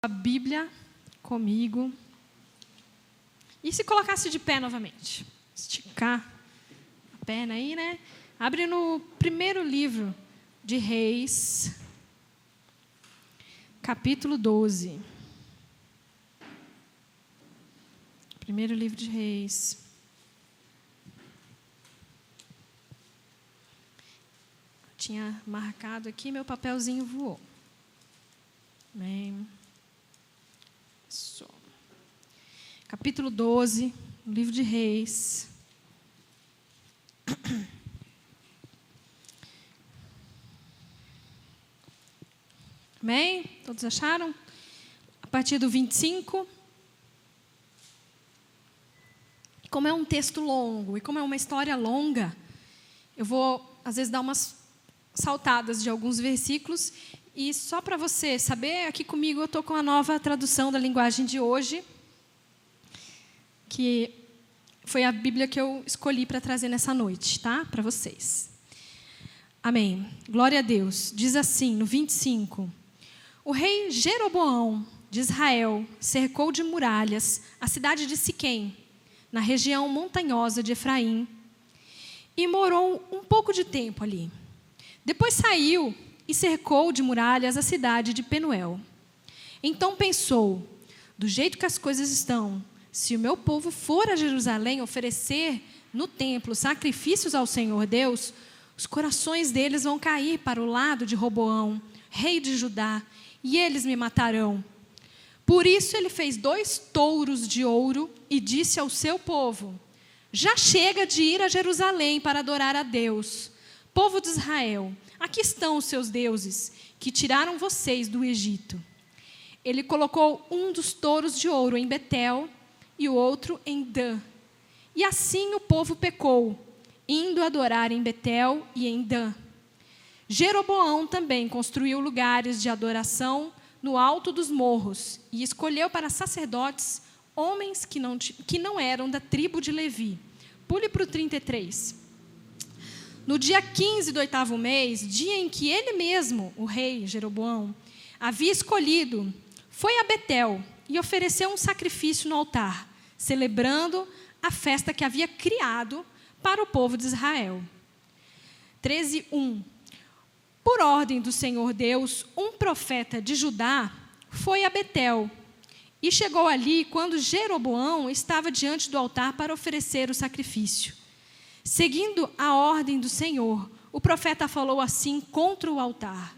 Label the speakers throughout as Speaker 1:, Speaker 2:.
Speaker 1: a Bíblia comigo e se colocasse de pé novamente. Esticar a perna aí, né? Abre no primeiro livro de Reis, capítulo 12. Primeiro livro de Reis. Tinha marcado aqui, meu papelzinho voou. Amém. Isso. Capítulo 12, livro de Reis. Amém? Todos acharam? A partir do 25. Como é um texto longo e como é uma história longa, eu vou, às vezes, dar umas saltadas de alguns versículos. E só para você saber, aqui comigo eu estou com a nova tradução da linguagem de hoje, que foi a Bíblia que eu escolhi para trazer nessa noite, tá? Para vocês. Amém. Glória a Deus. Diz assim, no 25. O rei Jeroboão de Israel cercou de muralhas a cidade de Siquém, na região montanhosa de Efraim, e morou um pouco de tempo ali. Depois saiu e cercou de muralhas a cidade de Penuel. Então pensou, do jeito que as coisas estão, se o meu povo for a Jerusalém oferecer no templo sacrifícios ao Senhor Deus, os corações deles vão cair para o lado de Roboão, rei de Judá, e eles me matarão. Por isso ele fez 2 touros de ouro e disse ao seu povo, já chega de ir a Jerusalém para adorar a Deus. Povo de Israel, aqui estão os seus deuses, que tiraram vocês do Egito. Ele colocou um dos touros de ouro em Betel e o outro em Dan. E assim o povo pecou, indo adorar em Betel e em Dan. Jeroboão também construiu lugares de adoração no alto dos morros e escolheu para sacerdotes homens que não eram da tribo de Levi. Pule para o 33. No dia 15 do 8º mês, dia em que ele mesmo, o rei Jeroboão, havia escolhido, foi a Betel e ofereceu um sacrifício no altar, celebrando a festa que havia criado para o povo de Israel. 13:1. Por ordem do Senhor Deus, um profeta de Judá foi a Betel e chegou ali quando Jeroboão estava diante do altar para oferecer o sacrifício. Seguindo a ordem do Senhor, o profeta falou assim contra o altar.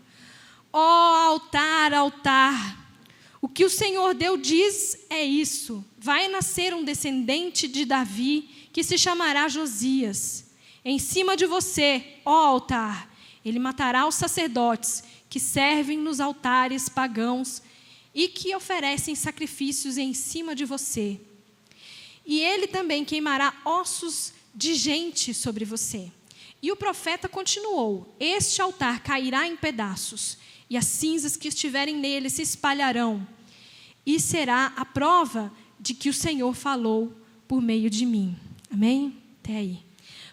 Speaker 1: Ó altar, altar, o que o Senhor Deus diz é isso. Vai nascer um descendente de Davi que se chamará Josias. Em cima de você, ó altar, ele matará os sacerdotes que servem nos altares pagãos e que oferecem sacrifícios em cima de você. E ele também queimará ossos de gente sobre você. E o profeta continuou, este altar cairá em pedaços, e as cinzas que estiverem nele se espalharão, e será a prova de que o Senhor falou por meio de mim. Amém? Até aí.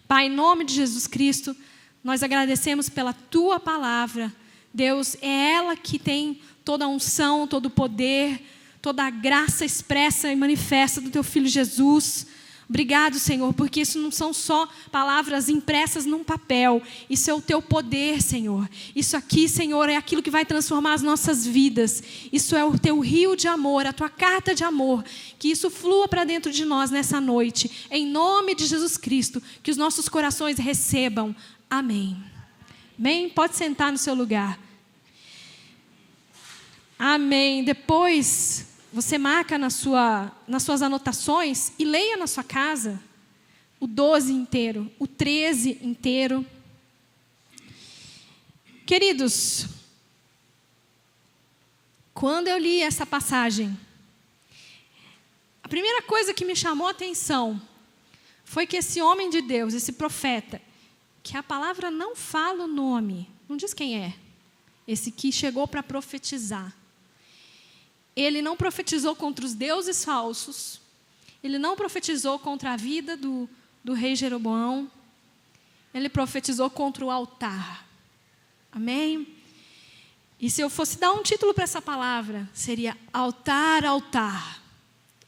Speaker 1: Pai, em nome de Jesus Cristo, nós agradecemos pela tua palavra. Deus, é ela que tem toda a unção, todo o poder, toda a graça expressa e manifesta do teu Filho Jesus. Obrigado, Senhor, porque isso não são só palavras impressas num papel. Isso é o teu poder, Senhor. Isso aqui, Senhor, é aquilo que vai transformar as nossas vidas. Isso é o teu rio de amor, a tua carta de amor. Que isso flua para dentro de nós nessa noite. Em nome de Jesus Cristo, que os nossos corações recebam. Amém. Amém? Pode sentar no seu lugar. Amém. Depois você marca nas suas anotações e leia na sua casa o 12 inteiro, o 13 inteiro. Queridos, quando eu li essa passagem, a primeira coisa que me chamou a atenção foi que esse homem de Deus, esse profeta, que a palavra não fala o nome, não diz quem é, esse que chegou para profetizar. Ele não profetizou contra os deuses falsos. Ele não profetizou contra a vida do rei Jeroboão. Ele profetizou contra o altar. Amém? E se eu fosse dar um título para essa palavra, seria altar, altar.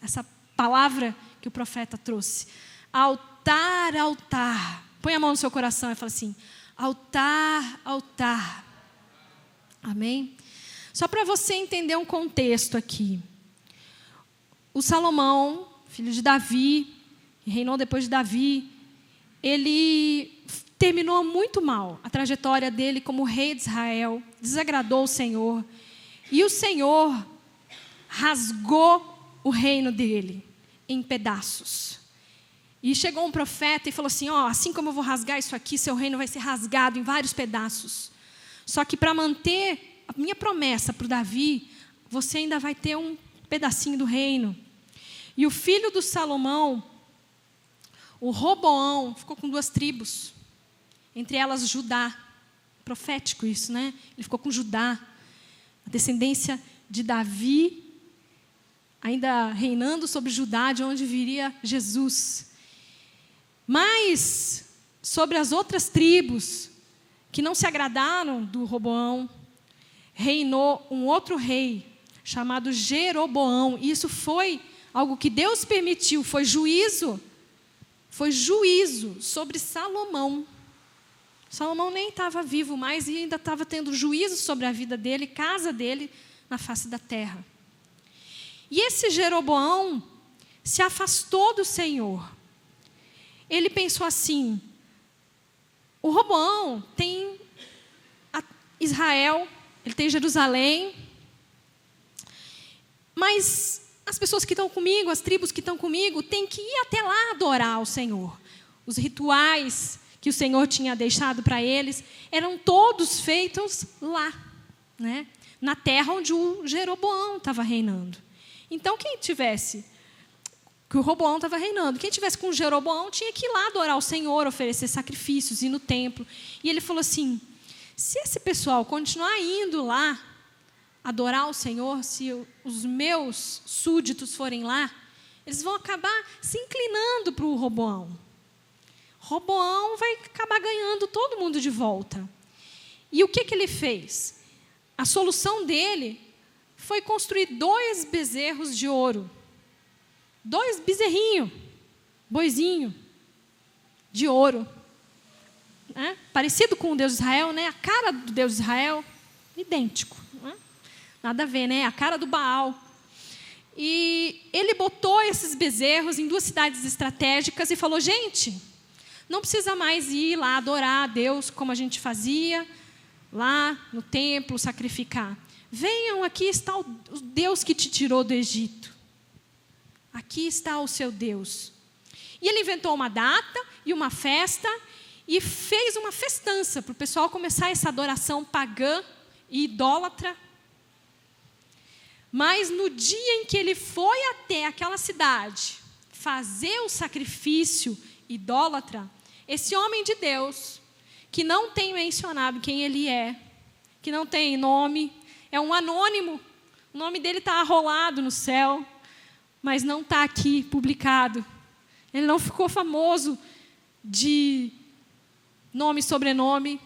Speaker 1: Essa palavra que o profeta trouxe. Altar, altar. Põe a mão no seu coração e fala assim, altar, altar. Amém? Só para você entender um contexto aqui. O Salomão, filho de Davi, que reinou depois de Davi, ele terminou muito mal a trajetória dele como rei de Israel, desagradou o Senhor, e o Senhor rasgou o reino dele em pedaços. E chegou um profeta e falou assim, assim como eu vou rasgar isso aqui, seu reino vai ser rasgado em vários pedaços. Só que para manter a minha promessa para o Davi, você ainda vai ter um pedacinho do reino. E o filho do Salomão, o Roboão, ficou com 2 tribos. Entre elas Judá. Profético isso, né? Ele ficou com Judá. A descendência de Davi, ainda reinando sobre Judá, de onde viria Jesus. Mas, sobre as outras tribos, que não se agradaram do Roboão, reinou um outro rei, chamado Jeroboão. E isso foi algo que Deus permitiu, foi juízo sobre Salomão. Salomão nem estava vivo mais e ainda estava tendo juízo sobre a vida dele, casa dele, na face da terra. E esse Jeroboão se afastou do Senhor. Ele pensou assim, o Roboão tem Israel, ele tem Jerusalém, mas as pessoas que estão comigo, as tribos que estão comigo, têm que ir até lá adorar ao Senhor. Os rituais que o Senhor tinha deixado para eles eram todos feitos lá, né? Na terra onde o Jeroboão estava reinando. Então, quem tivesse, que o Roboão estava reinando, quem tivesse com o Jeroboão tinha que ir lá adorar ao Senhor, oferecer sacrifícios, ir no templo. E ele falou assim, se esse pessoal continuar indo lá, adorar ao Senhor, se os meus súditos forem lá, eles vão acabar se inclinando para o Roboão. Roboão vai acabar ganhando todo mundo de volta. E o que ele fez? A solução dele foi construir 2 bezerros de ouro. 2 bezerrinhos, boizinho, de ouro. Né? Parecido com o Deus de Israel, né? A cara do Deus de Israel, idêntico. Né? Nada a ver, né? A cara do Baal. E ele botou esses bezerros em 2 cidades estratégicas e falou, gente, não precisa mais ir lá adorar a Deus como a gente fazia, lá no templo, sacrificar. Venham, aqui está o Deus que te tirou do Egito. Aqui está o seu Deus. E ele inventou uma data e uma festa e fez uma festança para o pessoal começar essa adoração pagã e idólatra. Mas no dia em que ele foi até aquela cidade fazer o sacrifício idólatra, esse homem de Deus, que não tem mencionado quem ele é, que não tem nome, é um anônimo, o nome dele está arrolado no céu, mas não está aqui publicado. Ele não ficou famoso de nome e sobrenome,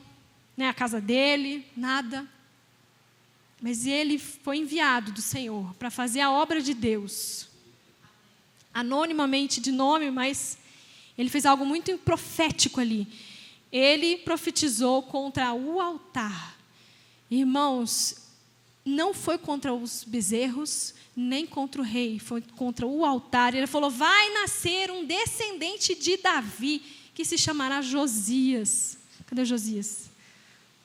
Speaker 1: né, a casa dele, nada. Mas ele foi enviado do Senhor para fazer a obra de Deus. Anonimamente de nome, mas ele fez algo muito profético ali. Ele profetizou contra o altar. Irmãos, não foi contra os bezerros, nem contra o rei, foi contra o altar. Ele falou, vai nascer um descendente de Davi, que se chamará Josias. Cadê Josias?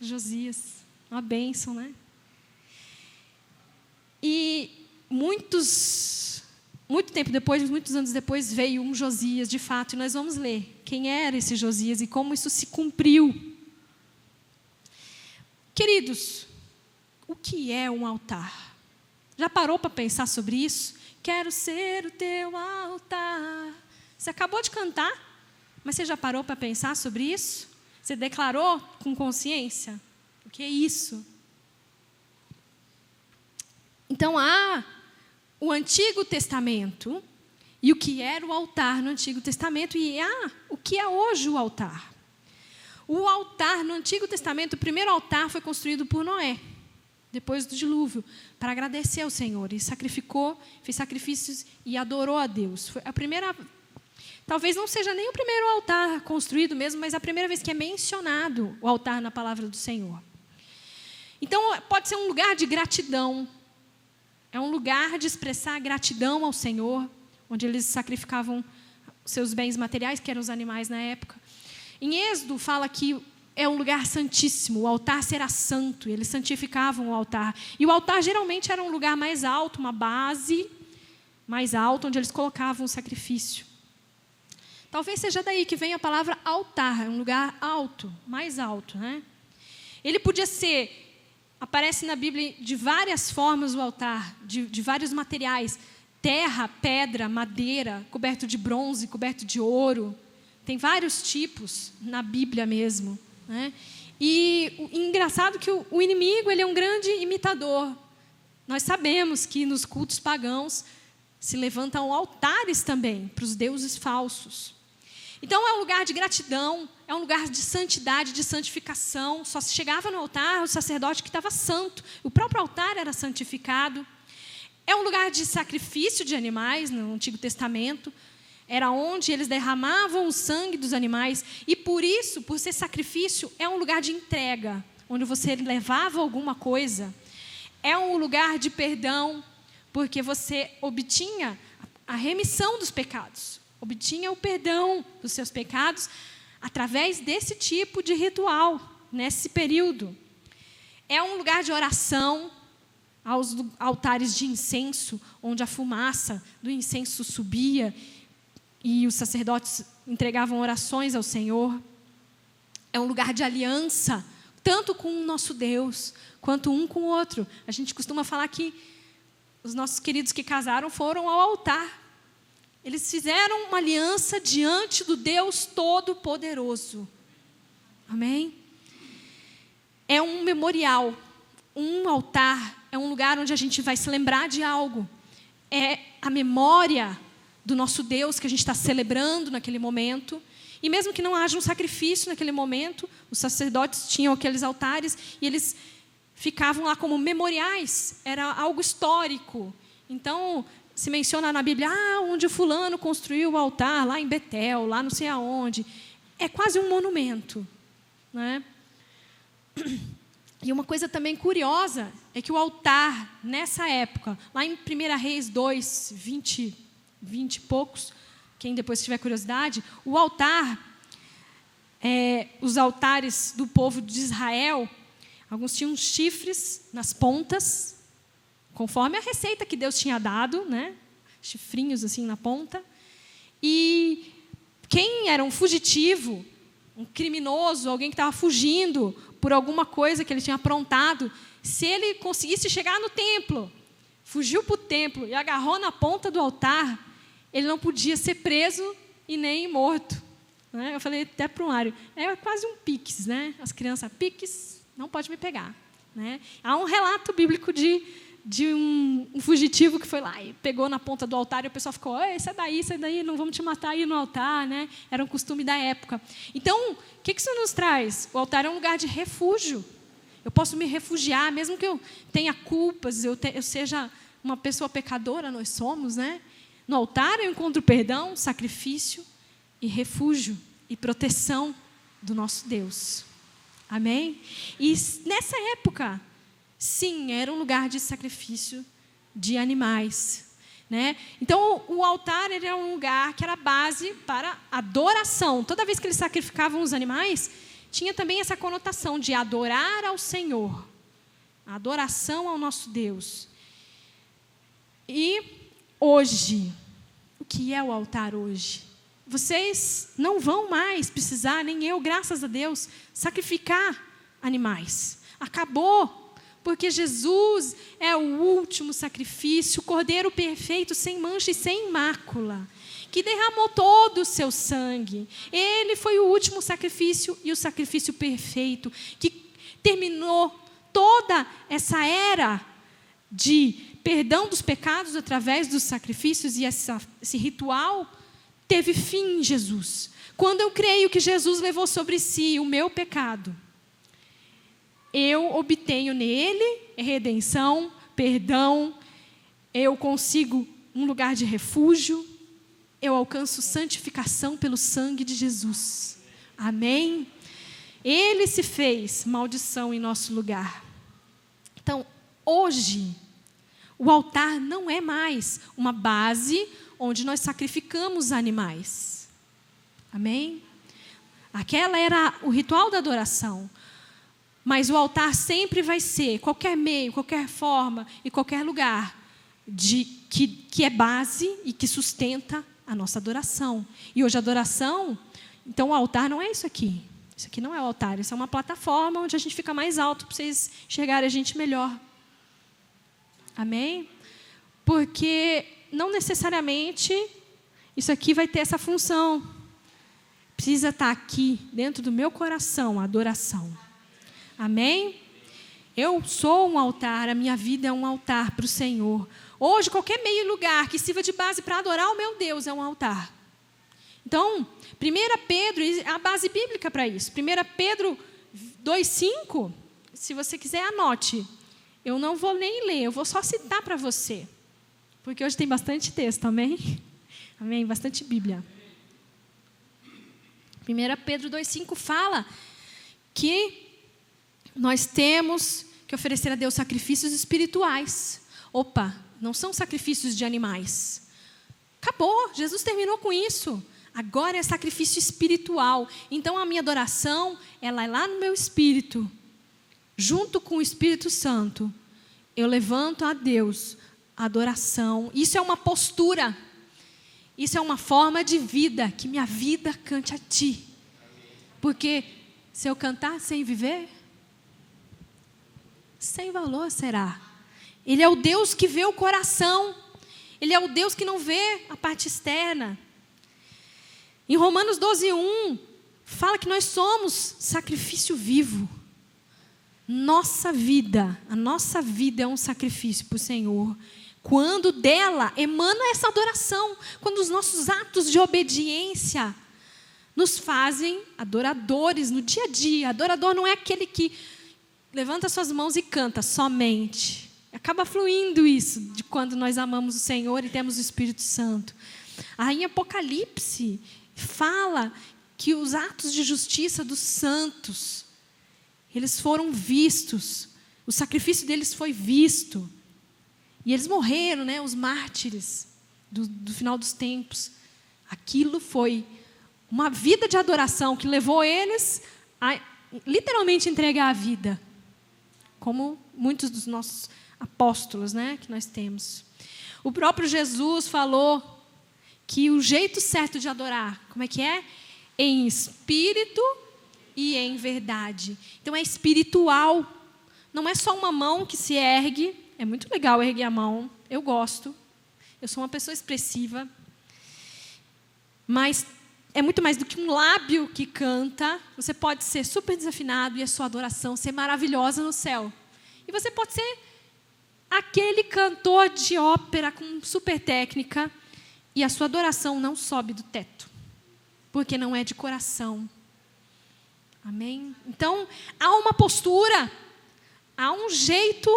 Speaker 1: Josias, uma bênção, né? E muito tempo depois, muitos anos depois, veio um Josias, de fato, e nós vamos ler quem era esse Josias e como isso se cumpriu. Queridos, o que é um altar? Já parou para pensar sobre isso? Quero ser o teu altar. Você acabou de cantar, mas você já parou para pensar sobre isso? Você declarou com consciência? O que é isso? Então, há o Antigo Testamento e o que era o altar no Antigo Testamento e há o que é hoje o altar. O altar no Antigo Testamento, o primeiro altar foi construído por Noé. depois do dilúvio, para agradecer ao Senhor. E sacrificou, fez sacrifícios e adorou a Deus. Foi a primeira, talvez não seja nem o primeiro altar construído mesmo, mas a primeira vez que é mencionado o altar na palavra do Senhor. Então, pode ser um lugar de gratidão. É um lugar de expressar gratidão ao Senhor, onde eles sacrificavam seus bens materiais, que eram os animais na época. Em Êxodo fala que é um lugar santíssimo, o altar será santo, eles santificavam o altar. E o altar geralmente era um lugar mais alto, uma base mais alta, onde eles colocavam o sacrifício. Talvez seja daí que vem a palavra altar, é um lugar alto, mais alto, né? Ele podia ser, aparece na Bíblia de várias formas o altar, de vários materiais, terra, pedra, madeira, coberto de bronze, coberto de ouro. Tem vários tipos na Bíblia mesmo, né? E engraçado que o inimigo, ele é um grande imitador. Nós sabemos que nos cultos pagãos se levantam altares também para os deuses falsos. Então é um lugar de gratidão, é um lugar de santidade, de santificação. Só se chegava no altar o sacerdote que estava santo. O próprio altar era santificado. É um lugar de sacrifício de animais no Antigo Testamento. Era onde eles derramavam o sangue dos animais. E por isso, por ser sacrifício, é um lugar de entrega, onde você levava alguma coisa. É um lugar de perdão, porque você obtinha a remissão dos pecados. Obtinha o perdão dos seus pecados através desse tipo de ritual, nesse período. É um lugar de oração, aos altares de incenso, onde a fumaça do incenso subia e os sacerdotes entregavam orações ao Senhor. É um lugar de aliança, tanto com o nosso Deus, quanto um com o outro. A gente costuma falar que os nossos queridos que casaram foram ao altar. Eles fizeram uma aliança diante do Deus Todo-Poderoso. Amém? É um memorial, um altar, é um lugar onde a gente vai se lembrar de algo. É a memória do nosso Deus que a gente está celebrando naquele momento. E mesmo que não haja um sacrifício naquele momento, os sacerdotes tinham aqueles altares e eles ficavam lá como memoriais. Era algo histórico. Então, se menciona na Bíblia, onde o fulano construiu o altar, lá em Betel, lá não sei aonde. É quase um monumento, né? E uma coisa também curiosa é que o altar, nessa época, lá em 1 Reis 2, 20 e poucos, quem depois tiver curiosidade, o altar, os altares do povo de Israel, alguns tinham chifres nas pontas, conforme a receita que Deus tinha dado, né? Chifrinhos assim na ponta. E quem era um fugitivo, um criminoso, alguém que estava fugindo por alguma coisa que ele tinha aprontado, se ele conseguisse chegar no templo, fugiu para o templo e agarrou na ponta do altar, ele não podia ser preso e nem morto, né? Eu falei até para o Mário, é quase um piques, né? As crianças, piques, não pode me pegar, né? Há um relato bíblico de um fugitivo que foi lá e pegou na ponta do altar e o pessoal ficou, sai daí, não vamos te matar aí no altar, né? Era um costume da época. Então, o que isso nos traz? O altar é um lugar de refúgio. Eu posso me refugiar, mesmo que eu tenha culpas, eu seja uma pessoa pecadora, nós somos, né? No altar eu encontro perdão, sacrifício e refúgio e proteção do nosso Deus. Amém? E nessa época, sim, era um lugar de sacrifício de animais, né? Então, o altar era um lugar que era base para adoração. Toda vez que eles sacrificavam os animais, tinha também essa conotação de adorar ao Senhor, a adoração ao nosso Deus. E hoje, o que é o altar hoje? Vocês não vão mais precisar, nem eu, graças a Deus, sacrificar animais. Acabou. Porque Jesus é o último sacrifício, o Cordeiro perfeito, sem mancha e sem mácula, que derramou todo o seu sangue. Ele foi o último sacrifício e o sacrifício perfeito, que terminou toda essa era de perdão dos pecados através dos sacrifícios, e esse ritual teve fim em Jesus. Quando eu creio que Jesus levou sobre si o meu pecado, eu eu obtenho nele redenção, perdão, eu consigo um lugar de refúgio, eu alcanço santificação pelo sangue de Jesus. Amém? Ele se fez maldição em nosso lugar. Então, hoje, o altar não é mais uma base onde nós sacrificamos animais. Amém? Aquela era o ritual da adoração. Mas o altar sempre vai ser qualquer meio, qualquer forma e qualquer lugar que é base e que sustenta a nossa adoração. E hoje a adoração, então o altar não é isso aqui. Isso aqui não é o altar, isso é uma plataforma onde a gente fica mais alto para vocês enxergarem a gente melhor. Amém? Porque não necessariamente isso aqui vai ter essa função. Precisa estar aqui, dentro do meu coração, a adoração. Amém? Eu sou um altar, a minha vida é um altar para o Senhor. Hoje, qualquer meio e lugar que sirva de base para adorar o meu Deus é um altar. Então, 1 Pedro, é a base bíblica para isso. 1 Pedro 2,5, se você quiser, anote. Eu não vou nem ler, eu vou só citar para você. Porque hoje tem bastante texto, amém? Amém? Bastante Bíblia. 1 Pedro 2,5 fala que nós temos que oferecer a Deus sacrifícios espirituais. Opa, não são sacrifícios de animais. Acabou, Jesus terminou com isso. Agora é sacrifício espiritual. Então a minha adoração, ela é lá no meu espírito. Junto com o Espírito Santo, eu levanto a Deus a adoração. Isso é uma postura. Isso é uma forma de vida, que minha vida cante a Ti. Porque se eu cantar sem viver, sem valor será. Ele é o Deus que vê o coração. Ele é o Deus que não vê a parte externa. Em Romanos 12:1, fala que nós somos sacrifício vivo. Nossa vida, a nossa vida é um sacrifício para o Senhor. Quando dela emana essa adoração, quando os nossos atos de obediência nos fazem adoradores no dia a dia. Adorador não é aquele que levanta suas mãos e canta somente. Acaba fluindo isso de quando nós amamos o Senhor e temos o Espírito Santo. Aí em Apocalipse fala que os atos de justiça dos santos, eles foram vistos, o sacrifício deles foi visto. E eles morreram, né, os mártires do final dos tempos. Aquilo foi uma vida de adoração que levou eles a literalmente entregar a vida. Como muitos dos nossos apóstolos, né, que nós temos. O próprio Jesus falou que o jeito certo de adorar, como é que é? Em espírito e em verdade. Então é espiritual. Não é só uma mão que se ergue. É muito legal erguer a mão. Eu gosto. Eu sou uma pessoa expressiva. Mas é muito mais do que um lábio que canta. Você pode ser super desafinado e a sua adoração ser maravilhosa no céu. E você pode ser aquele cantor de ópera com super técnica e a sua adoração não sobe do teto, porque não é de coração. Amém? Então, há uma postura, há um jeito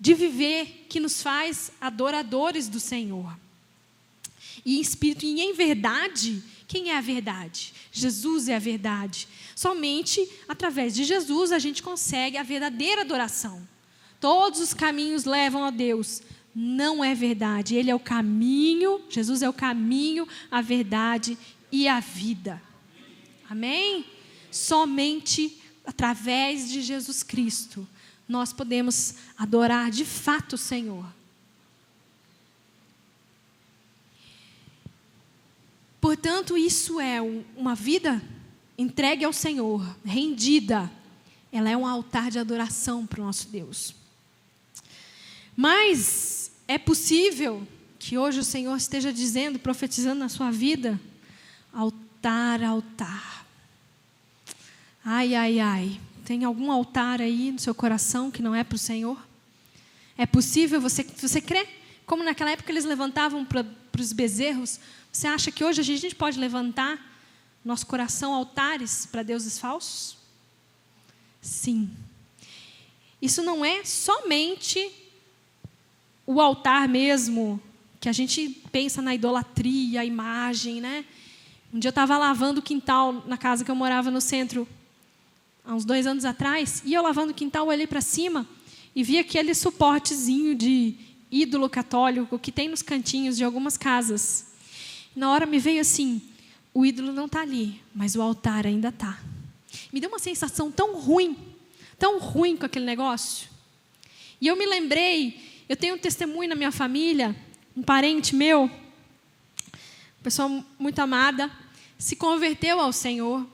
Speaker 1: de viver que nos faz adoradores do Senhor. E em espírito e em verdade, quem é a verdade? Jesus é a verdade. Somente através de Jesus a gente consegue a verdadeira adoração. Todos os caminhos levam a Deus. Não é verdade. Ele é o caminho, Jesus é o caminho, a verdade e a vida. Amém? Somente através de Jesus Cristo nós podemos adorar de fato o Senhor. Portanto, isso é uma vida entregue ao Senhor, rendida. Ela é um altar de adoração para o nosso Deus. Mas é possível que hoje o Senhor esteja dizendo, profetizando na sua vida, altar, altar. Ai, ai, ai. Tem algum altar aí no seu coração que não é para o Senhor? É possível, você crê? Como naquela época eles levantavam para os bezerros, você acha que hoje a gente pode levantar nosso coração altares para deuses falsos? Sim. isso não é somente o altar mesmo, que a gente pensa na idolatria, a imagem, né? Um dia eu estava lavando o quintal na casa que eu morava no centro, há uns 2 anos atrás, e eu lavando o quintal, olhei para cima e vi aquele suportezinho de ídolo católico que tem nos cantinhos de algumas casas. Na hora me veio assim, o ídolo não está ali, mas o altar ainda está. Me deu uma sensação tão ruim com aquele negócio. E eu me lembrei, eu tenho um testemunho na minha família, um parente meu, pessoa muito amada, se converteu ao Senhor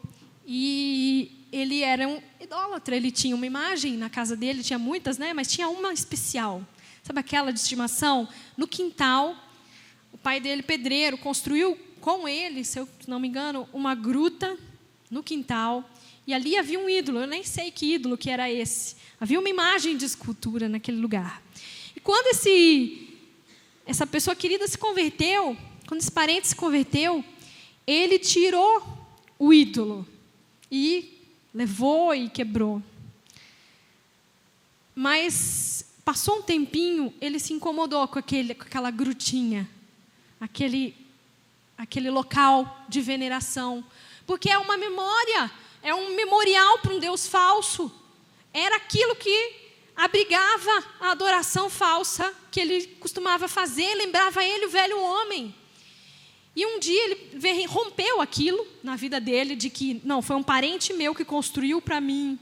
Speaker 1: e ele era um idólatra. Ele tinha uma imagem na casa dele, tinha muitas, né? Mas tinha uma especial. Sabe aquela de estimação? No quintal, o pai dele, pedreiro, construiu com ele, se eu não me engano, uma gruta no quintal. E ali havia um ídolo, eu nem sei que ídolo que era esse. Havia uma imagem de escultura naquele lugar. E quando essa pessoa querida se converteu, quando esse parente se converteu, ele tirou o ídolo e levou e quebrou. Mas passou um tempinho, ele se incomodou com aquela grutinha, aquele local de veneração, porque é uma memória, é um memorial para um Deus falso. Era aquilo que abrigava a adoração falsa que ele costumava fazer, lembrava ele, o velho homem. E um dia ele rompeu aquilo na vida dele, de que, não, foi um parente meu que construiu para mim.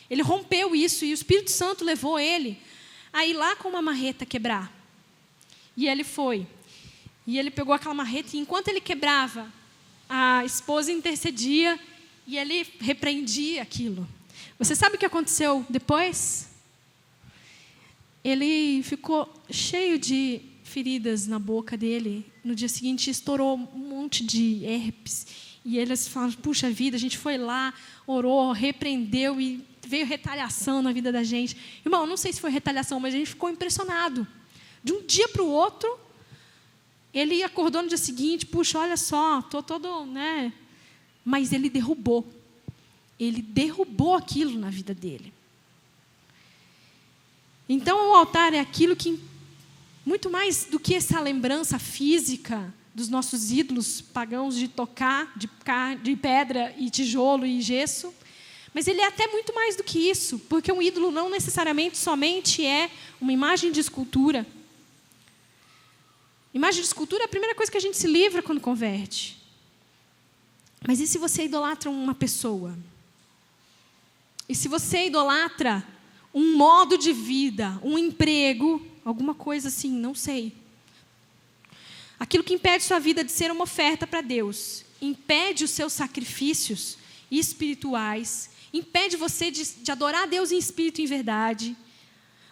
Speaker 1: Ele rompeu isso e o Espírito Santo levou ele a ir lá com uma marreta quebrar. E ele foi. E ele pegou aquela marreta e enquanto ele quebrava, a esposa intercedia e ele repreendia aquilo. Você sabe o que aconteceu depois? Ele ficou cheio de feridas na boca dele. No dia seguinte estourou um monte de herpes. E eles falaram, puxa vida, a gente foi lá, orou, repreendeu e veio retaliação na vida da gente. Irmão, não sei se foi retaliação, mas a gente ficou impressionado. De um dia para o outro, ele acordou no dia seguinte, puxa, olha só, estou todo, né? Mas ele derrubou. Ele derrubou aquilo na vida dele. Então, o altar é aquilo que, muito mais do que essa lembrança física dos nossos ídolos pagãos de tocar, de pedra e tijolo e gesso, mas ele é até muito mais do que isso, porque um ídolo não necessariamente somente é uma imagem de escultura. Imagem de escultura é a primeira coisa que a gente se livra quando converte. Mas e se você idolatra uma pessoa? E se você idolatra um modo de vida, um emprego, alguma coisa assim, não sei. Aquilo que impede sua vida de ser uma oferta para Deus, impede os seus sacrifícios espirituais, impede você de adorar a Deus em espírito e em verdade,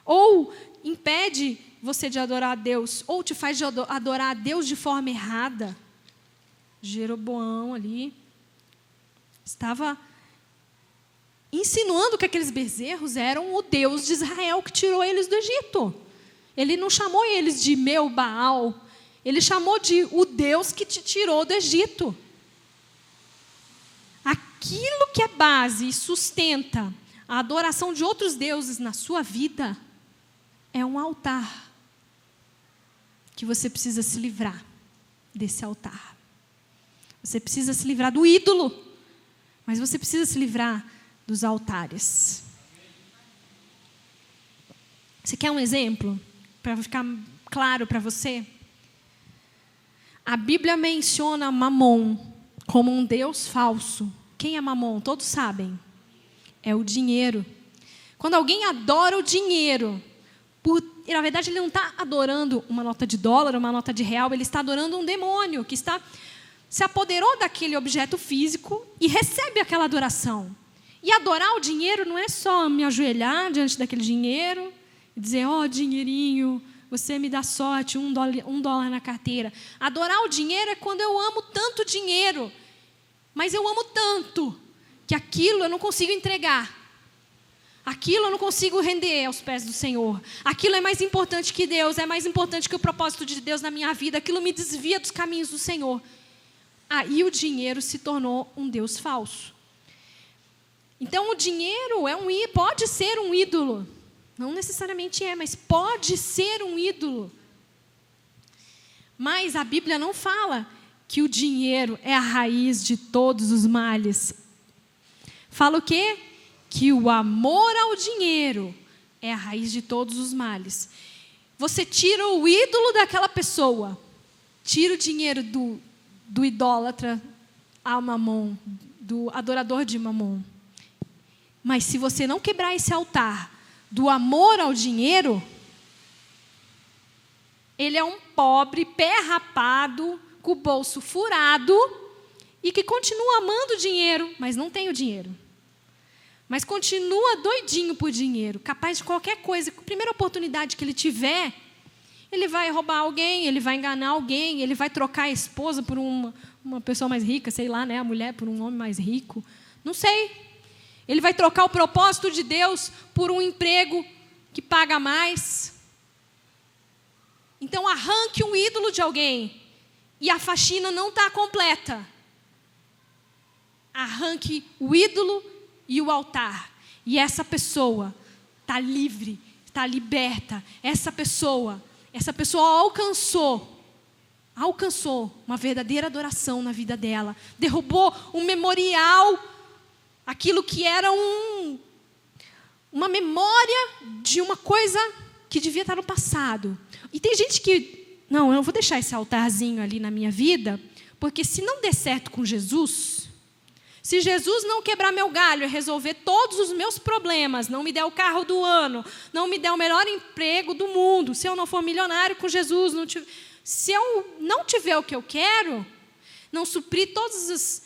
Speaker 1: ou impede você de adorar a Deus, ou te faz de adorar a Deus de forma errada. Jeroboão ali estava insinuando que aqueles bezerros eram o Deus de Israel que tirou eles do Egito. Ele não chamou eles de meu Baal, ele chamou de o Deus que te tirou do Egito. Aquilo que é base e sustenta a adoração de outros deuses na sua vida é um altar que você precisa se livrar desse altar. Você precisa se livrar do ídolo, mas você precisa se livrar dos altares. Você quer um exemplo para ficar claro para você? A Bíblia menciona Mamon como um deus falso. Quem é Mamon? Todos sabem. É o dinheiro. Quando alguém adora o dinheiro, na verdade ele não está adorando uma nota de dólar, uma nota de real, ele está adorando um demônio que se apoderou daquele objeto físico e recebe aquela adoração. E adorar o dinheiro não é só me ajoelhar diante daquele dinheiro e dizer, ó, dinheirinho, você me dá sorte, $1 na carteira. Adorar o dinheiro é quando eu amo tanto dinheiro, mas eu amo tanto que aquilo eu não consigo entregar. Aquilo eu não consigo render aos pés do Senhor. Aquilo é mais importante que Deus, é mais importante que o propósito de Deus na minha vida. Aquilo me desvia dos caminhos do Senhor. Aí o dinheiro se tornou um Deus falso. Então o dinheiro pode ser um ídolo. Não necessariamente é, mas pode ser um ídolo. Mas a Bíblia não fala que o dinheiro é a raiz de todos os males. Fala o quê? Que o amor ao dinheiro é a raiz de todos os males. Você tira o ídolo daquela pessoa, tira o dinheiro do idólatra a Mamon, do adorador de Mamon. Mas se você não quebrar esse altar do amor ao dinheiro, ele é um pobre, pé rapado, com o bolso furado, e que continua amando o dinheiro, mas não tem o dinheiro. Mas continua doidinho por dinheiro, capaz de qualquer coisa. A primeira oportunidade que ele tiver, ele vai roubar alguém, ele vai enganar alguém, ele vai trocar a esposa por uma pessoa mais rica, sei lá, né? A mulher por um homem mais rico. Não sei. Ele vai trocar o propósito de Deus por um emprego que paga mais. Então, arranque um ídolo de alguém e a faxina não está completa. Arranque o ídolo e o altar. E essa pessoa está livre, está liberta. Essa pessoa alcançou uma verdadeira adoração na vida dela. Derrubou um memorial, aquilo que era uma memória de uma coisa que devia estar no passado. E tem gente que, não, eu não vou deixar esse altarzinho ali na minha vida, porque se não der certo com Jesus, se Jesus não quebrar meu galho e resolver todos os meus problemas, não me der o carro do ano, não me der o melhor emprego do mundo, se eu não for milionário com Jesus, se eu não tiver o que eu quero, não suprir todos os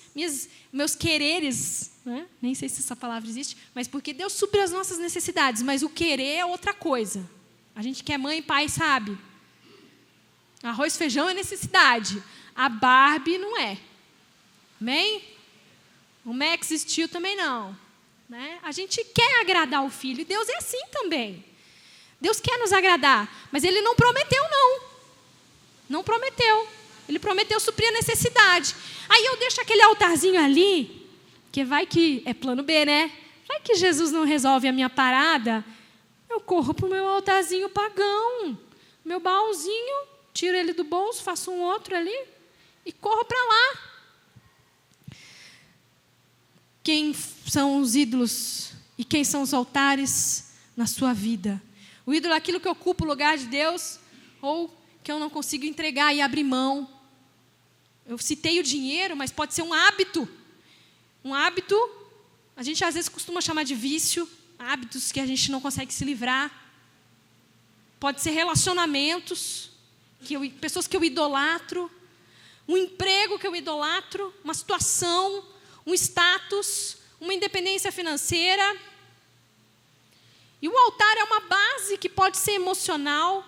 Speaker 1: meus quereres, né? Nem sei se essa palavra existe, mas porque Deus supre as nossas necessidades, mas o querer é outra coisa. A gente que é mãe e pai sabe. Arroz e feijão é necessidade. A Barbie não é. Amém? O Max Steel também não. Né? A gente quer agradar o filho. E Deus é assim também. Deus quer nos agradar. Mas Ele não prometeu, não. Não prometeu. Ele prometeu suprir a necessidade. Aí eu deixo aquele altarzinho ali, que vai que é plano B, né? Vai que Jesus não resolve a minha parada. Eu corro para o meu altarzinho pagão. Meu baúzinho, tiro ele do bolso, faço um outro ali e corro para lá. Quem são os ídolos e quem são os altares na sua vida? O ídolo é aquilo que ocupa o lugar de Deus ou que eu não consigo entregar e abrir mão. Eu citei o dinheiro, mas pode ser um hábito. Um hábito, a gente às vezes costuma chamar de vício, hábitos que a gente não consegue se livrar. Pode ser relacionamentos, pessoas que eu idolatro, um emprego que eu idolatro, uma situação, um status, uma independência financeira. E o altar é uma base que pode ser emocional,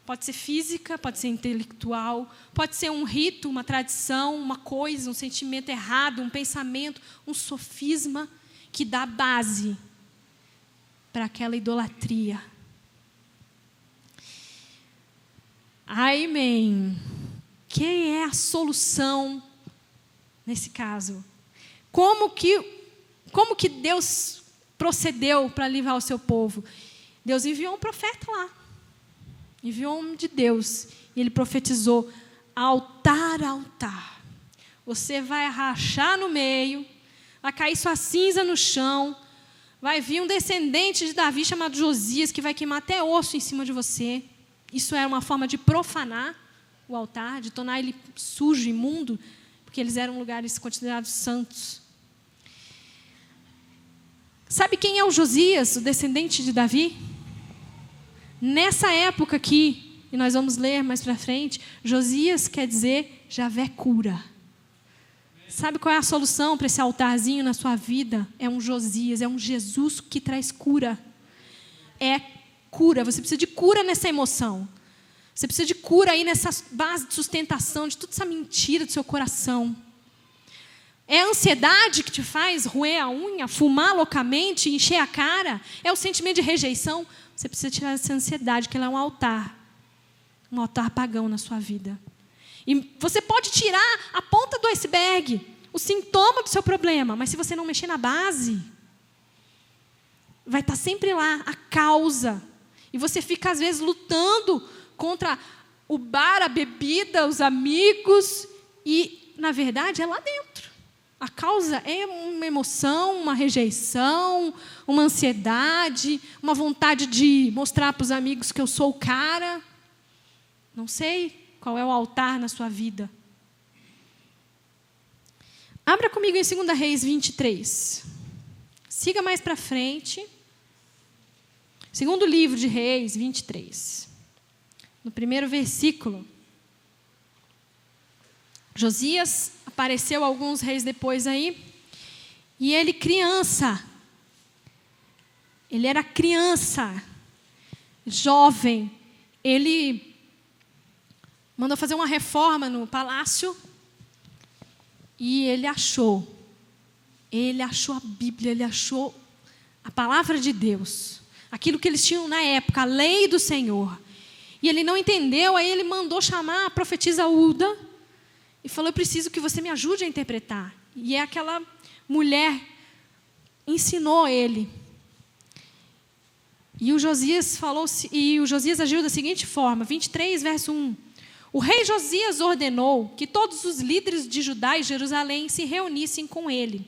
Speaker 1: pode ser física, pode ser intelectual, pode ser um rito, uma tradição, uma coisa, um sentimento errado, um pensamento, um sofisma que dá base para aquela idolatria. Amém. Quem é a solução nesse caso? Como que Deus procedeu para livrar o seu povo? Deus enviou um profeta lá. Enviou um de Deus. E ele profetizou: altar, altar. Você vai rachar no meio, vai cair sua cinza no chão, vai vir um descendente de Davi chamado Josias, que vai queimar até osso em cima de você. Isso era uma forma de profanar o altar, de tornar ele sujo, imundo, porque eles eram lugares considerados santos. Sabe quem é o Josias, o descendente de Davi? Nessa época aqui, e nós vamos ler mais para frente, Josias quer dizer Javé cura. Sabe qual é a solução para esse altarzinho na sua vida? É um Josias, é um Jesus que traz cura. É cura, você precisa de cura nessa emoção. Você precisa de cura aí nessa base de sustentação, de toda essa mentira do seu coração. É a ansiedade que te faz roer a unha, fumar loucamente, encher a cara? É o sentimento de rejeição? Você precisa tirar essa ansiedade, que ela é um altar pagão na sua vida. E você pode tirar a ponta do iceberg, o sintoma do seu problema, mas se você não mexer na base, vai estar sempre lá, a causa. E você fica, às vezes, lutando contra o bar, a bebida, os amigos. E, na verdade, é lá dentro. A causa é uma emoção, uma rejeição, uma ansiedade, uma vontade de mostrar para os amigos que eu sou o cara. Não sei qual é o altar na sua vida. Abra comigo em 2 Reis 23. Siga mais para frente. Segundo livro de Reis 23. No primeiro versículo. Josias apareceu alguns reis depois aí. E ele criança. Ele era criança. Jovem. Ele mandou fazer uma reforma no palácio. E ele achou a Bíblia, ele achou a palavra de Deus, aquilo que eles tinham na época, a lei do Senhor. E ele não entendeu, aí ele mandou chamar a profetisa Ulda e falou: eu preciso que você me ajude a interpretar. E aquela mulher ensinou ele. E o Josias agiu da seguinte forma, 23, verso 1. O rei Josias ordenou que todos os líderes de Judá e Jerusalém se reunissem com ele.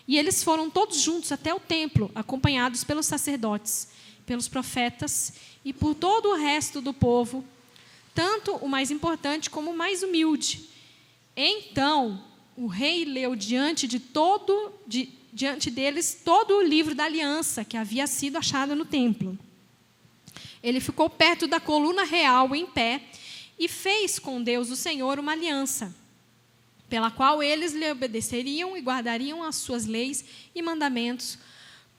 Speaker 1: E eles foram todos juntos até o templo, acompanhados pelos sacerdotes, pelos profetas e por todo o resto do povo, tanto o mais importante como o mais humilde. Então, o rei leu diante deles todo o livro da aliança que havia sido achado no templo. Ele ficou perto da coluna real em pé, e fez com Deus, o Senhor, uma aliança, pela qual eles lhe obedeceriam e guardariam as suas leis e mandamentos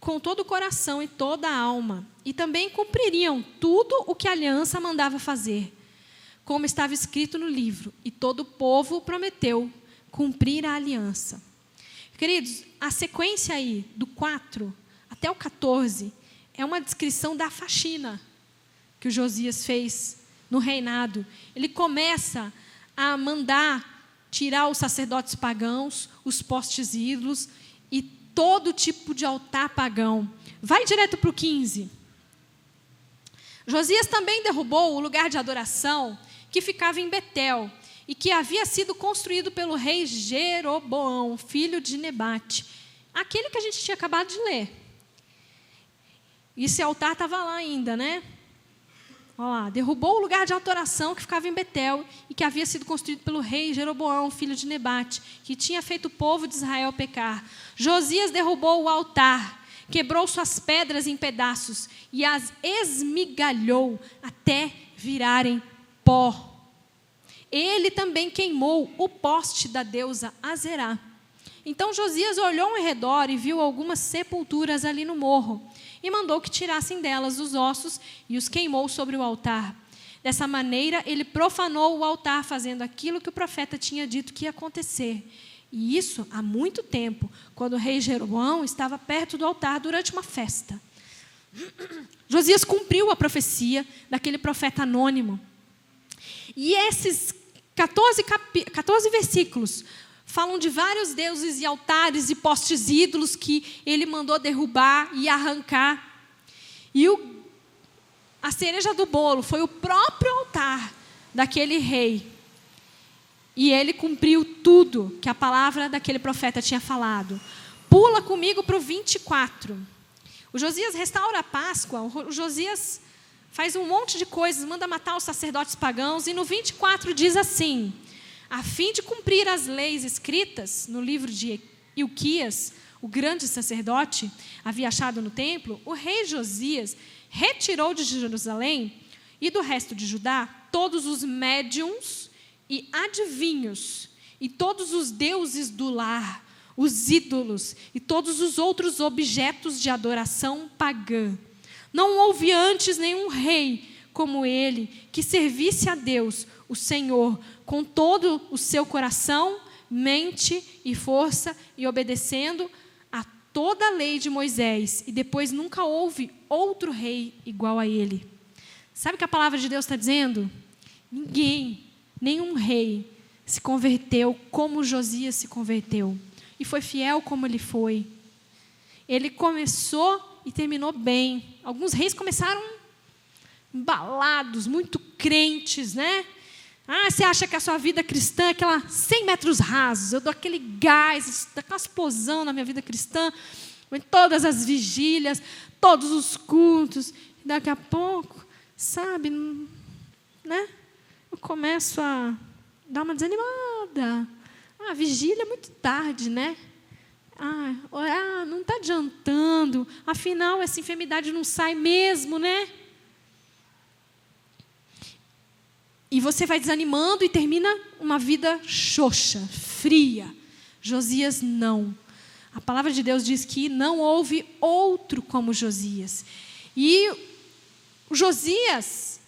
Speaker 1: com todo o coração e toda a alma, e também cumpririam tudo o que a aliança mandava fazer, como estava escrito no livro, e todo o povo prometeu cumprir a aliança. Queridos, a sequência aí, do 4 até o 14, é uma descrição da faxina que o Josias fez no reinado. Ele começa a mandar tirar os sacerdotes pagãos, os postes ídolos e todo tipo de altar pagão. Vai direto para o 15. Josias também derrubou o lugar de adoração que ficava em Betel e que havia sido construído pelo rei Jeroboão, filho de Nebate. Aquele que a gente tinha acabado de ler. Esse altar estava lá ainda, né? Olha lá, derrubou o lugar de adoração que ficava em Betel e que havia sido construído pelo rei Jeroboão, filho de Nebate, que tinha feito o povo de Israel pecar. Josias derrubou o altar, quebrou suas pedras em pedaços e as esmigalhou até virarem pó. Ele também queimou o poste da deusa Azerá. Então Josias olhou ao redor e viu algumas sepulturas ali no morro, e mandou que tirassem delas os ossos e os queimou sobre o altar. Dessa maneira, ele profanou o altar, fazendo aquilo que o profeta tinha dito que ia acontecer. E isso há muito tempo, quando o rei Jeroboão estava perto do altar durante uma festa. Josias cumpriu a profecia daquele profeta anônimo. E esses 14 versículos falam de vários deuses e altares e postes ídolos que ele mandou derrubar e arrancar. E a cereja do bolo foi o próprio altar daquele rei. E ele cumpriu tudo que a palavra daquele profeta tinha falado. Pula comigo para o 24. O Josias restaura a Páscoa. O Josias faz um monte de coisas, manda matar os sacerdotes pagãos. E no 24 diz assim: a fim de cumprir as leis escritas no livro de Ilquias, o grande sacerdote, havia achado no templo, o rei Josias retirou de Jerusalém e do resto de Judá todos os médiuns e adivinhos, e todos os deuses do lar, os ídolos e todos os outros objetos de adoração pagã. Não houve antes nenhum rei como ele, que servisse a Deus, o Senhor, com todo o seu coração, mente e força, e obedecendo a toda a lei de Moisés. E depois nunca houve outro rei igual a ele. Sabe o que a palavra de Deus está dizendo? Ninguém, nenhum rei se converteu como Josias se converteu. E foi fiel como ele foi. Ele começou e terminou bem. Alguns reis começaram embalados, muito crentes, né? Você acha que a sua vida cristã é aquela 100 metros rasos? Eu dou aquele gás, aquela explosão na minha vida cristã, em todas as vigílias, todos os cultos. E daqui a pouco, sabe, né? Eu começo a dar uma desanimada. A vigília é muito tarde, né? Não está adiantando. Afinal, essa enfermidade não sai mesmo, né? E você vai desanimando e termina uma vida xoxa, fria. Josias não. A palavra de Deus diz que não houve outro como Josias. E o Josias,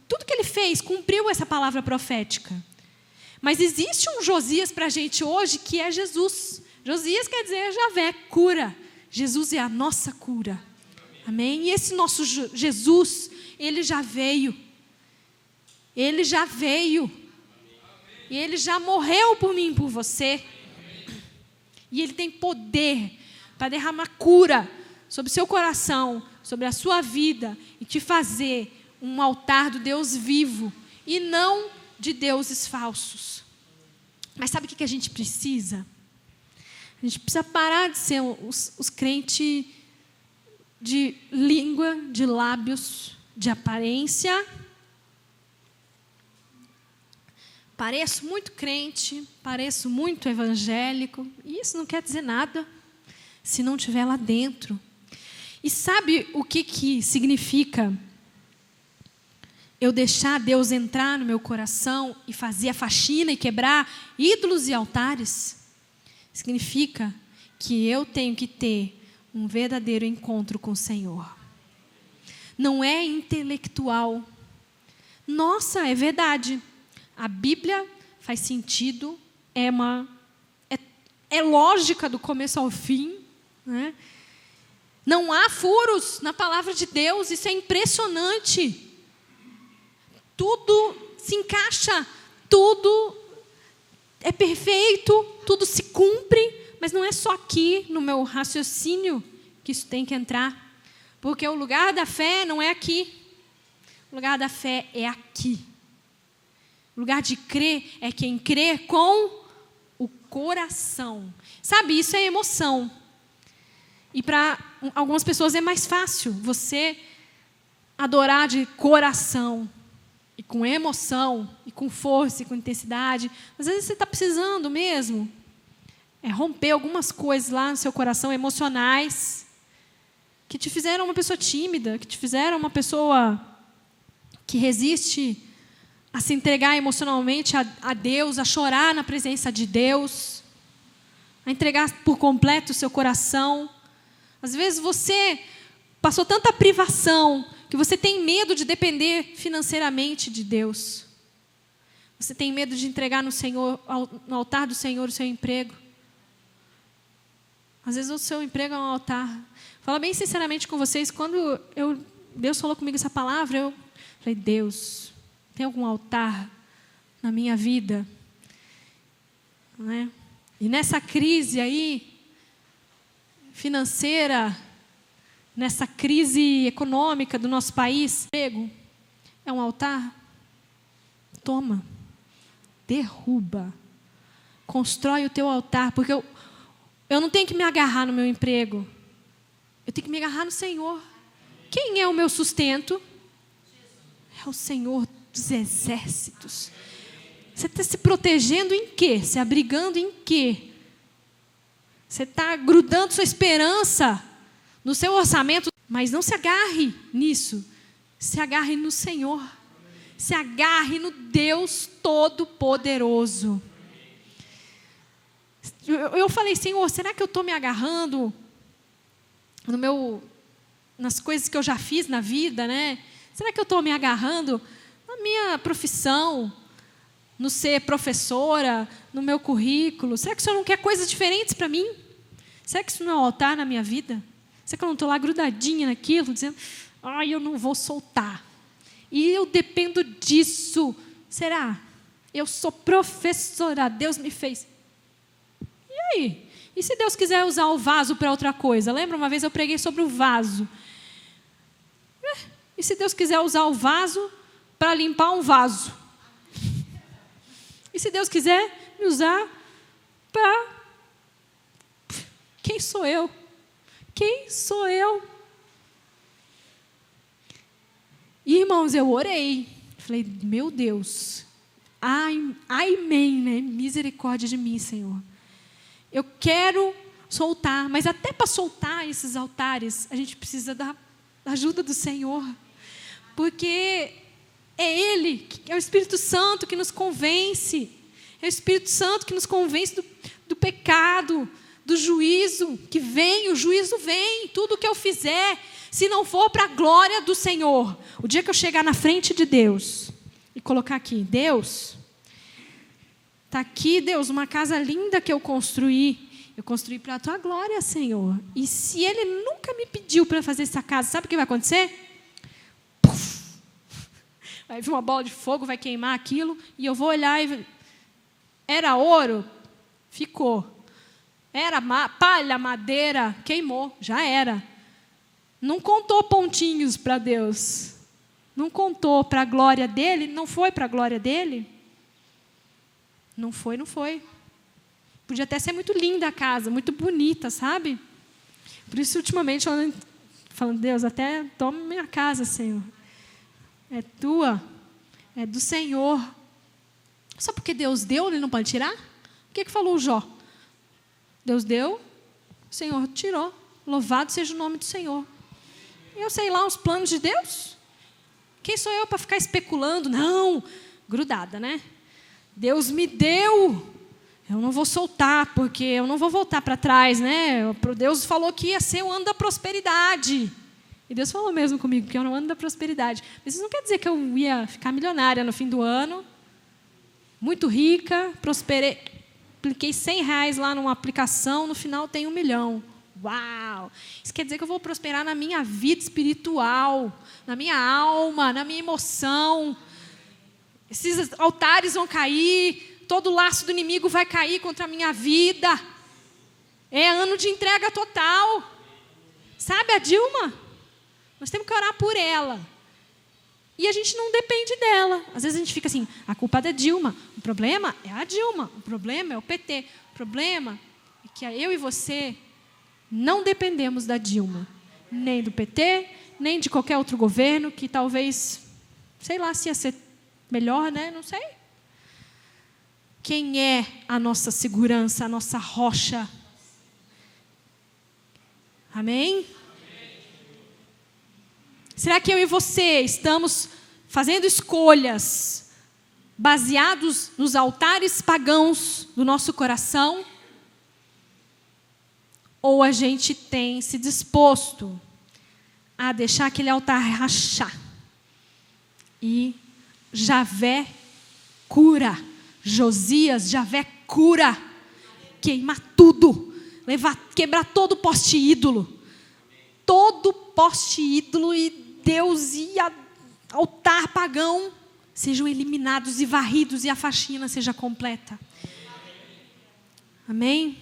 Speaker 1: tudo que ele fez, cumpriu essa palavra profética. Mas existe um Josias para a gente hoje que é Jesus. Josias quer dizer Javé, cura. Jesus é a nossa cura. Amém? E esse nosso Jesus, ele já veio. Ele já veio. E ele já morreu por mim e por você. E ele tem poder para derramar cura sobre o seu coração, sobre a sua vida e te fazer um altar do Deus vivo e não de deuses falsos. Mas sabe o que a gente precisa? A gente precisa parar de ser os crentes de língua, de lábios, de aparência. Pareço muito crente, pareço muito evangélico, e isso não quer dizer nada se não estiver lá dentro. E sabe o que significa eu deixar Deus entrar no meu coração e fazer a faxina e quebrar ídolos e altares? Significa que eu tenho que ter um verdadeiro encontro com o Senhor. Não é intelectual. Nossa, é verdade. A Bíblia faz sentido, é lógica do começo ao fim, né? Não há furos na palavra de Deus, isso é impressionante. Tudo se encaixa, tudo é perfeito, tudo se cumpre, mas não é só aqui no meu raciocínio que isso tem que entrar, porque o lugar da fé não é aqui, o lugar da fé é aqui. O lugar de crer é quem crê com o coração. Sabe, isso é emoção. E para algumas pessoas é mais fácil você adorar de coração, e com emoção, e com força, e com intensidade. Às vezes você está precisando mesmo romper algumas coisas lá no seu coração, emocionais, que te fizeram uma pessoa tímida, que te fizeram uma pessoa que resiste a se entregar emocionalmente a Deus, a chorar na presença de Deus, a entregar por completo o seu coração. Às vezes você passou tanta privação que você tem medo de depender financeiramente de Deus. Você tem medo de entregar no altar do Senhor o seu emprego. Às vezes o seu emprego é um altar. Falo bem sinceramente com vocês, quando Deus falou comigo essa palavra, eu falei, Deus, tem algum altar na minha vida? Não é? E nessa crise aí, financeira, nessa crise econômica do nosso país, emprego é um altar? Toma, derruba, constrói o teu altar, porque eu não tenho que me agarrar no meu emprego, eu tenho que me agarrar no Senhor. Quem é o meu sustento? É o Senhor dos exércitos. Você está se protegendo em quê? Se abrigando em quê? Você está grudando sua esperança no seu orçamento, mas não se agarre nisso. Se agarre no Senhor. Se agarre no Deus Todo-Poderoso. Eu falei, Senhor, será que eu estou me agarrando nas coisas que eu já fiz na vida, né? Será que eu estou me agarrando na minha profissão, no ser professora, no meu currículo? Será que o Senhor não quer coisas diferentes para mim? Será que isso não é um altar na minha vida? Será que eu não estou lá grudadinha naquilo, dizendo, eu não vou soltar? E eu dependo disso. Será? Eu sou professora, Deus me fez. E aí? E se Deus quiser usar o vaso para outra coisa? Lembra, uma vez eu preguei sobre o vaso. E se Deus quiser usar o vaso para limpar um vaso? E se Deus quiser me usar para... Quem sou eu? Quem sou eu? E, irmãos, eu orei. Falei, meu Deus, amém, né? Misericórdia de mim, Senhor. Eu quero soltar, mas até para soltar esses altares, a gente precisa da ajuda do Senhor. Porque é Ele, é o Espírito Santo que nos convence. É o Espírito Santo que nos convence do pecado, do juízo que vem. O juízo vem, tudo que eu fizer, se não for para a glória do Senhor. O dia que eu chegar na frente de Deus e colocar aqui, Deus, está aqui, Deus, uma casa linda que eu construí para a tua glória, Senhor. E se Ele nunca me pediu para fazer essa casa, sabe o que vai acontecer? Puf! Vai vir uma bola de fogo, vai queimar aquilo, e eu vou olhar e... Era ouro? Ficou. Era palha, madeira? Queimou, já era. Não contou pontinhos para Deus. Não contou para a glória dEle, não foi para a glória dEle. Não foi, não foi. Podia até ser muito linda a casa, muito bonita, sabe? Por isso, ultimamente, eu ando falando, Deus, até toma minha casa, Senhor. É tua, é do Senhor. Só porque Deus deu, Ele não pode tirar? O que falou o Jó? Deus deu, o Senhor tirou. Louvado seja o nome do Senhor. Eu sei lá os planos de Deus? Quem sou eu para ficar especulando? Não, grudada, né? Deus me deu, eu não vou soltar, porque eu não vou voltar para trás, né? Deus falou que ia ser o ano da prosperidade. E Deus falou mesmo comigo que eu não ando da prosperidade. Mas isso não quer dizer que eu ia ficar milionária no fim do ano, muito rica, prosperei, apliquei R$100 lá numa aplicação, no final tem 1 milhão. Uau! Isso quer dizer que eu vou prosperar na minha vida espiritual, na minha alma, na minha emoção. Esses altares vão cair, todo o laço do inimigo vai cair contra a minha vida. É ano de entrega total. Sabe a Dilma? Nós temos que orar por ela. E a gente não depende dela. Às vezes a gente fica assim, a culpa é da Dilma. O problema é a Dilma. O problema é o PT. O problema é que eu e você não dependemos da Dilma. Nem do PT, nem de qualquer outro governo que talvez, sei lá se ia ser melhor, né? Não sei. Quem é a nossa segurança, a nossa rocha? Amém? Será que eu e você estamos fazendo escolhas baseados nos altares pagãos do nosso coração? Ou a gente tem se disposto a deixar aquele altar rachar? E Javé cura, Josias, Javé cura, queimar tudo, quebrar todo poste ídolo, e Deus e altar pagão sejam eliminados e varridos e a faxina seja completa. Amém?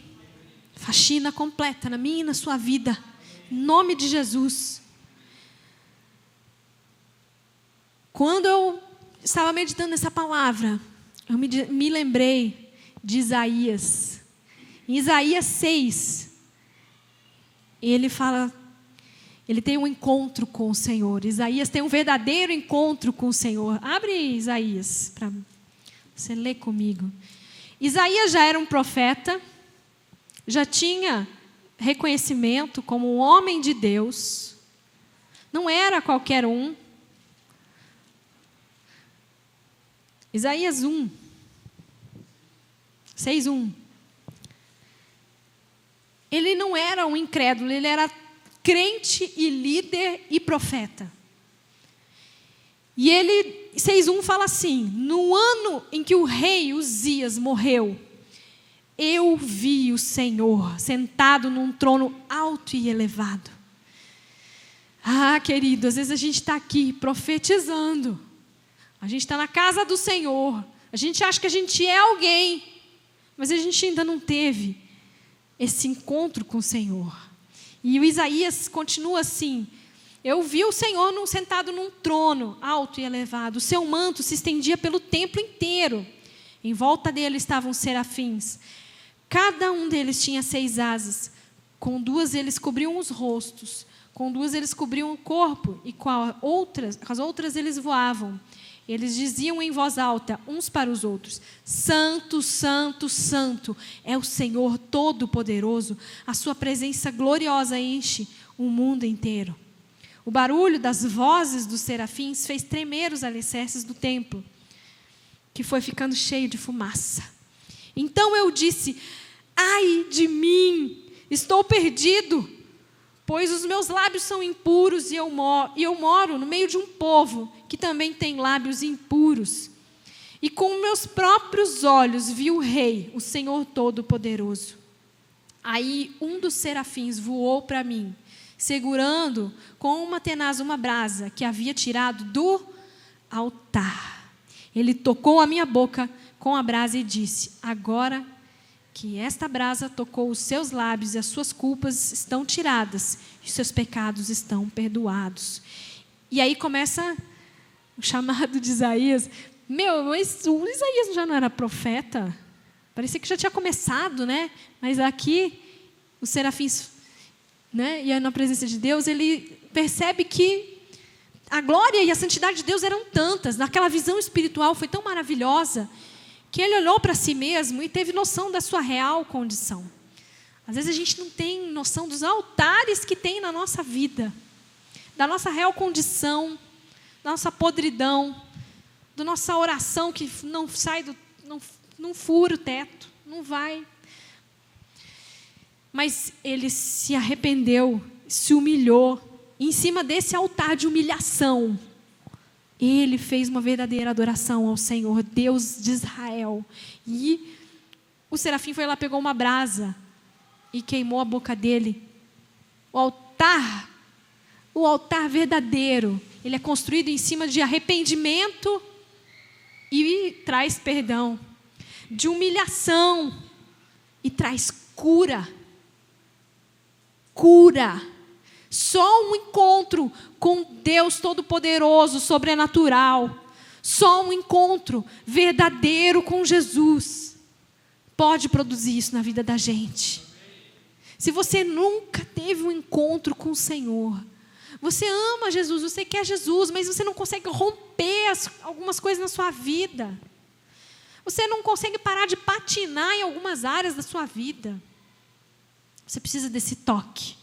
Speaker 1: Faxina completa na minha e na sua vida, em nome de Jesus. Quando eu estava meditando nessa palavra, eu me lembrei de Isaías. Em Isaías 6, ele fala, ele tem um encontro com o Senhor. Isaías tem um verdadeiro encontro com o Senhor. Abre Isaías para você ler comigo. Isaías já era um profeta, já tinha reconhecimento como um homem de Deus. Não era qualquer um. Isaías 6:1. Ele não era um incrédulo, ele era crente e líder e profeta. E ele, 6:1 fala assim: no ano em que o rei Uzias morreu, eu vi o Senhor sentado num trono alto e elevado. Ah, querido, às vezes a gente está aqui profetizando. A gente está na casa do Senhor. A gente acha que a gente é alguém, mas a gente ainda não teve esse encontro com o Senhor. E o Isaías continua assim: eu vi o Senhor sentado num trono alto e elevado. O seu manto se estendia pelo templo inteiro. Em volta dele estavam serafins. Cada um deles tinha 6 asas. Com 2 eles cobriam os rostos. Com 2 eles cobriam o corpo. E com as outras eles voavam. Eles diziam em voz alta, uns para os outros: Santo, Santo, Santo é o Senhor Todo-Poderoso. A sua presença gloriosa enche o mundo inteiro. O barulho das vozes dos serafins fez tremer os alicerces do templo, que foi ficando cheio de fumaça. Então eu disse: ai de mim, estou perdido, pois os meus lábios são impuros e eu moro no meio de um povo que também tem lábios impuros. E com meus próprios olhos vi o Rei, o Senhor Todo-Poderoso. Aí um dos serafins voou para mim, segurando com uma tenaz uma brasa que havia tirado do altar. Ele tocou a minha boca com a brasa e disse: agora que esta brasa tocou os seus lábios e as suas culpas estão tiradas, e os seus pecados estão perdoados. E aí começa o chamado de Isaías. Mas o Isaías já não era profeta? Parecia que já tinha começado, né? Mas aqui, os serafins, né? E aí na presença de Deus, ele percebe que a glória e a santidade de Deus eram tantas, naquela visão espiritual foi tão maravilhosa, que ele olhou para si mesmo e teve noção da sua real condição. Às vezes a gente não tem noção dos altares que tem na nossa vida, da nossa real condição, da nossa podridão, da nossa oração que não sai não fura o teto, não vai. Mas ele se arrependeu, se humilhou. E em cima desse altar de humilhação, ele fez uma verdadeira adoração ao Senhor, Deus de Israel. E o serafim foi lá, pegou uma brasa e queimou a boca dele. O altar verdadeiro, ele é construído em cima de arrependimento e traz perdão, de humilhação e traz cura. Cura. Só um encontro com Deus Todo-Poderoso, sobrenatural, só um encontro verdadeiro com Jesus pode produzir isso na vida da gente. Se você nunca teve um encontro com o Senhor, você ama Jesus, você quer Jesus, mas você não consegue romper algumas coisas na sua vida. Você não consegue parar de patinar em algumas áreas da sua vida. Você precisa desse toque.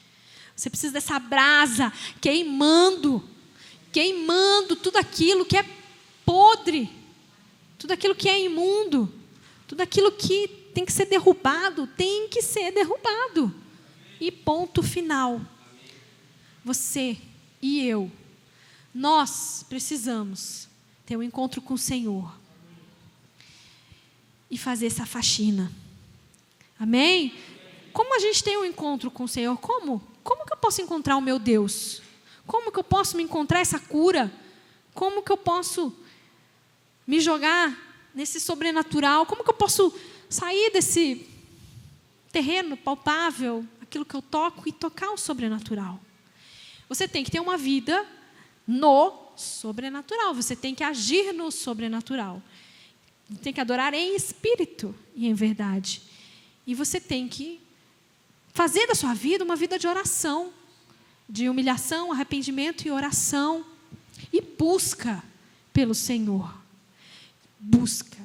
Speaker 1: Você precisa dessa brasa queimando tudo aquilo que é podre, tudo aquilo que é imundo, tudo aquilo que tem que ser derrubado, E ponto final. Você e eu, nós precisamos ter um encontro com o Senhor e fazer essa faxina. Amém? Como a gente tem um encontro com o Senhor? Como que eu posso encontrar o meu Deus? Como que eu posso me encontrar essa cura? Como que eu posso me jogar nesse sobrenatural? Como que eu posso sair desse terreno palpável, aquilo que eu toco, e tocar o sobrenatural? Você tem que ter uma vida no sobrenatural. Você tem que agir no sobrenatural. Tem que adorar em espírito e em verdade. E você tem que fazer da sua vida uma vida de oração, de humilhação, arrependimento e oração. E busca pelo Senhor. Busca.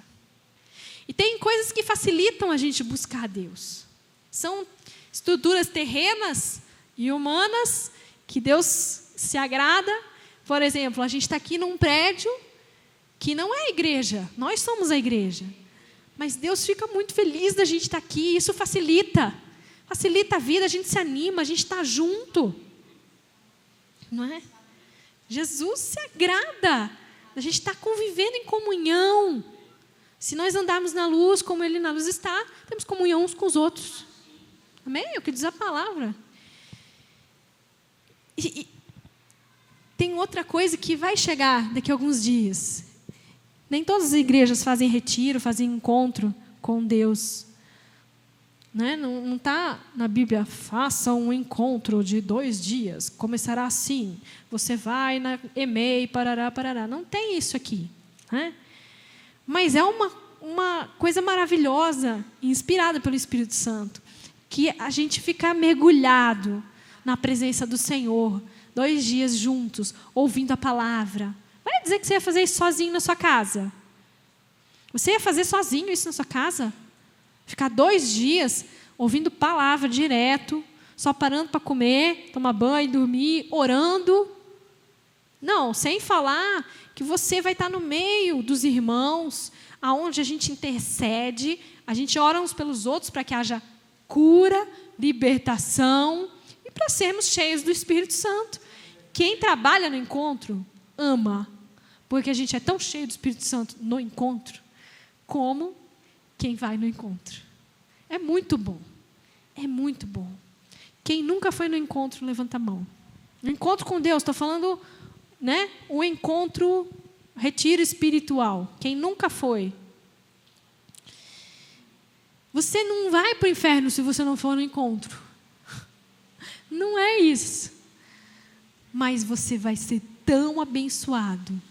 Speaker 1: E tem coisas que facilitam a gente buscar a Deus. São estruturas terrenas e humanas que Deus se agrada. Por exemplo, a gente está aqui num prédio que não é a igreja. Nós somos a igreja. Mas Deus fica muito feliz da gente estar aqui. Isso facilita a vida, a gente se anima, a gente está junto. Não é? Jesus se agrada da gente estar convivendo em comunhão. Se nós andarmos na luz como Ele na luz está, temos comunhão uns com os outros. Amém? É o que diz a palavra. E tem outra coisa que vai chegar daqui a alguns dias. Nem todas as igrejas fazem retiro, fazem encontro com Deus. Né? Não está na Bíblia, faça um encontro de 2 dias, começará assim, você vai na EMEI, parará, parará. Não tem isso aqui. Né? Mas é uma coisa maravilhosa, inspirada pelo Espírito Santo, que a gente fica mergulhado na presença do Senhor, 2 dias juntos, ouvindo a palavra. Vai dizer que você ia fazer isso sozinho na sua casa? Você ia fazer sozinho isso na sua casa? Ficar 2 dias ouvindo palavra direto, só parando para comer, tomar banho, dormir, orando? Não, sem falar que você vai estar no meio dos irmãos, aonde a gente intercede, a gente ora uns pelos outros para que haja cura, libertação e para sermos cheios do Espírito Santo. Quem trabalha no encontro ama, porque a gente é tão cheio do Espírito Santo no encontro, como quem vai no encontro. É muito bom. É muito bom. Quem nunca foi no encontro, levanta a mão. No encontro com Deus, estou falando, né, um encontro, retiro espiritual. Quem nunca foi? Você não vai para o inferno se você não for no encontro. Não é isso. Mas você vai ser tão abençoado.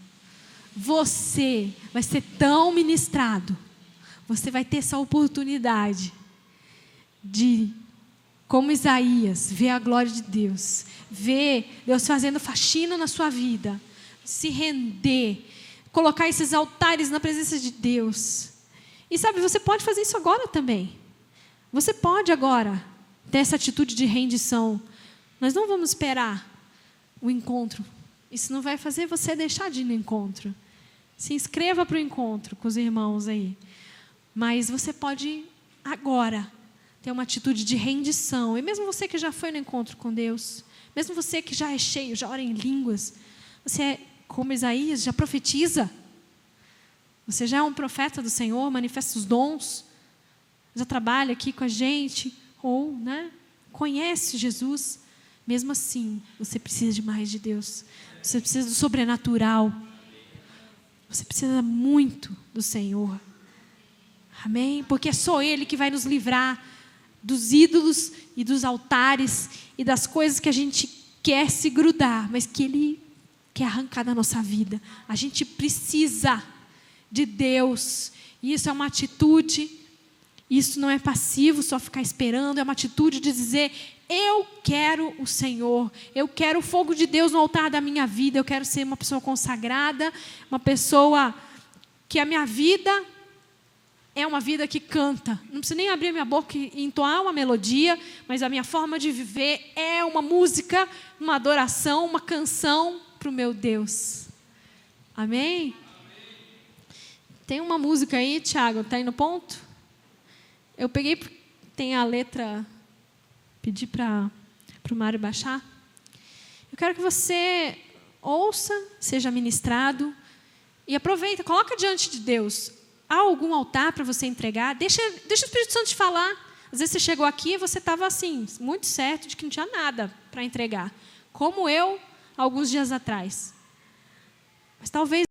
Speaker 1: Você vai ser tão ministrado. Você vai ter essa oportunidade de, como Isaías, ver a glória de Deus. Ver Deus fazendo faxina na sua vida. Se render. Colocar esses altares na presença de Deus. E sabe, você pode fazer isso agora também. Você pode agora ter essa atitude de rendição. Nós não vamos esperar o encontro. Isso não vai fazer você deixar de ir no encontro. Se inscreva para o encontro com os irmãos aí. Mas você pode agora ter uma atitude de rendição. E mesmo você que já foi no encontro com Deus, mesmo você que já é cheio, já ora em línguas, você é como Isaías, já profetiza. Você já é um profeta do Senhor, manifesta os dons, já trabalha aqui com a gente, ou, né, conhece Jesus. Mesmo assim, você precisa de mais de Deus. Você precisa do sobrenatural. Você precisa muito do Senhor. Amém? Porque é só Ele que vai nos livrar dos ídolos e dos altares e das coisas que a gente quer se grudar, mas que Ele quer arrancar da nossa vida. A gente precisa de Deus. E isso é uma atitude, isso não é passivo, só ficar esperando, é uma atitude de dizer, eu quero o Senhor, eu quero o fogo de Deus no altar da minha vida, eu quero ser uma pessoa consagrada, uma pessoa que a minha vida é uma vida que canta. Não preciso nem abrir a minha boca e entoar uma melodia, mas a minha forma de viver é uma música, uma adoração, uma canção para o meu Deus. Amém? Tem uma música aí, Tiago, está aí no ponto? Eu peguei, tem a letra, pedi para o Mário baixar. Eu quero que você ouça, seja ministrado e aproveita, coloca diante de Deus. Há algum altar para você entregar? Deixa o Espírito Santo te falar. Às vezes você chegou aqui e você estava assim, muito certo de que não tinha nada para entregar. Como eu, alguns dias atrás. Mas talvez